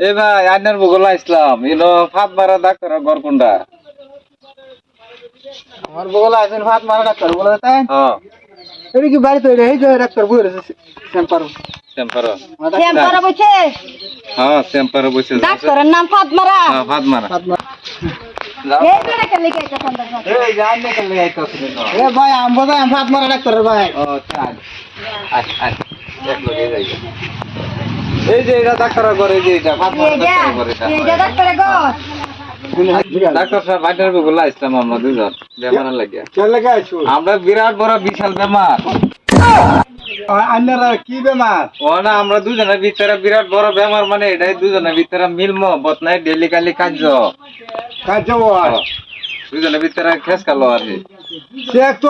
এ ভাই আইনার বগলা ইসলাম এলো ফাত মারা ডাক্তার ঘর কোনটা? আমার বগলা আছেন ফাত মারা ডাক্তার বলে তাই হ্যাঁ এই কি বাড়িতে এই যে ডাক্তার বই রয়েছে সেম্পার সেম্পার সেম্পার বইছে হ্যাঁ সেম্পার বসে ডাক্তারের নাম ফাতমারা হ্যাঁ ফাত মারা এই বেটা কে লিখে এটা ফোন দাও এই জান নে কে আইতাছ এ ভাই আম বোঝাই আম ফাত মারা ডাক্তার ভাই ও চাল আয় এক লগে যাই এই যে এটা ডাক্তার করে যে এটা ফাত মারা ডাক্তার করে এই যে ডাক্তারে গো ডাক্তার সাহেব আইনার বগলা ইসলাম আমরা দুজন বেমার লাগিয়া চলে গাইছো আমরা বিরাট বড় বিশাল বেমার আন্নারা কি বেমার ও না আমরা দুজনের ভিতরে বিরাট বড় বেমার মানে এটাই দুজনের ভিতরে মিলমো বতনাই ডেলি কালি কাজ কাজে দুজনের ভিতরে খেস কালো আর কি সে একটু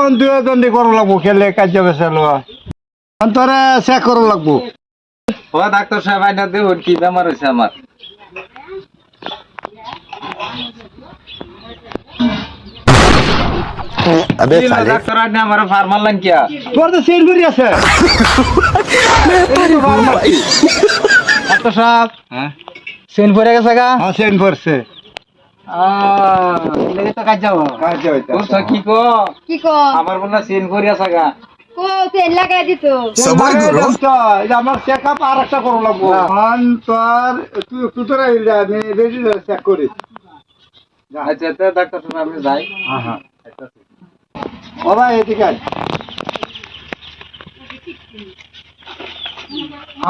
দুই করো লাগবো খেলে কাজে বেসালো অন্তরে চেক করো লাগবো ও ডাক্তার সাহেব আইনা দেখুন কি বেমার হয়েছে আমার अबे साले ডাক্তার আইনা আমার ফার্মার লাইন কিয়া তোর তো সেল করি আছে ডাক্তার সাহেব হ্যাঁ সেন পড়ে গেছে গা হ্যাঁ সেন পড়ছে লেগে তো কাজ যাবো কাজ হইতা তোর কি কো কি কো আমার বলনা সিন করি আছে গা কো তেল লাগাই দিত সবাই করো আমার চেকআপ আর একটা করো লাগবো মান তোর তুই একটু তোরা আমি রেডি চেক করি আচ্ছা তো ডাক্তার সাহেব আমি যাই হ্যাঁ হ্যাঁ ও ভাই এদিকে আয়।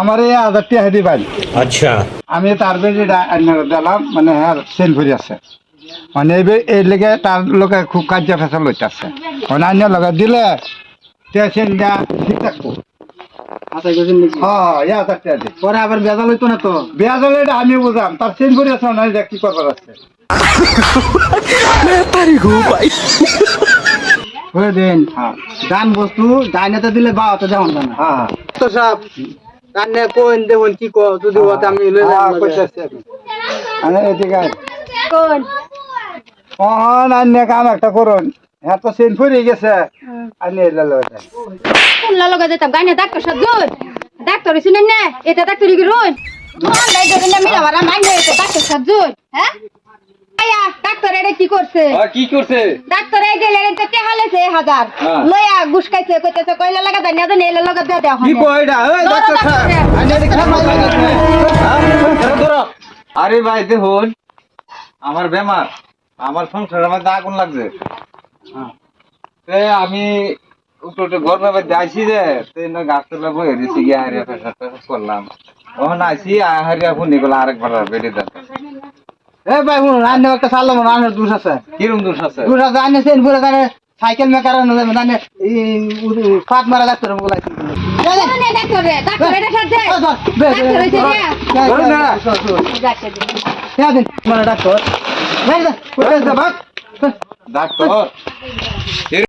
আমার এই 1000 টাকা দি ভাই अच्छा আমি তার বেশি দিলাম মানে হ্যাঁ সেন ভরি আছে মানে এই লেগে তার লোকে খুব কার্য ফেসল লইতেছে মানে অন্য লগে দিলে সেনটা ঠিক থাকবো হ্যাঁ 1000 টাকা দি পরে আবার বেজাল হইতো না তো বেজাল এটা আমি বুঝাম তার সেন ভরি আছে না কি করবার আছে मैं परी हूँ भाई হয়ে দেন হ্যাঁ দান বস্তু ডাইনাতে দিলে বাওতে দেওয়া না হ্যাঁ তো সব কানে কোন দেখুন কি কো যদি ওটা আমি লই যাম আমি এদিকে কোন কোন আন্য কাম একটা করুন হ্যাঁ তো সেন ফুরে গেছে আনি এলো এটা কোন লাগা যেতাম গাইনে ডাক্তার সাহেব জোর ডাক্তার শুনেন না এটা ডাক্তারি কি রোজ দোকান দাই ধরে না মিলা মারা মাইনে এটা ডাক্তার সাহেব জোর হ্যাঁ আয়া ডাক্তার এটা কি করছে কি করছে ডাক্তার এই যে লেন তো হালেছে 1000 লয়া গুসকাইছে কইতেছে কইলা লাগা দাই না জানি এলে লাগা দেয়া দেয়া কি কইডা ওই ডাক্তার সাহেব আনি দেখা মাইনে আরে ভাই দেখুন আমার বেমার আমার সংসারের মধ্যে আগুন লাগছে আমি উপরে গরমের মধ্যে আইসি যে গাছ তোলা বই দিছি গিয়ে হারিয়া ফেসার করলাম ওখানে আইসি হারিয়া ফোন নিয়ে গেল আরেকবার বেড়ে দেয় এ ভাই হুন রান্না একটা সালাম রান্নার দুষ আছে কিরম দোষ আছে দুষ আছে আনি সেন ফুরে জানে সাইকেল মেকার না জানে এই পাত মারা ডাক্তার বলাইছে কোন ডাক্তার রে ডাক্তার এটা সাথে ডাক্তার হইছে রে দিন মানে ডাক্তার ভাই দা কোথায় যাবা ডাক্তার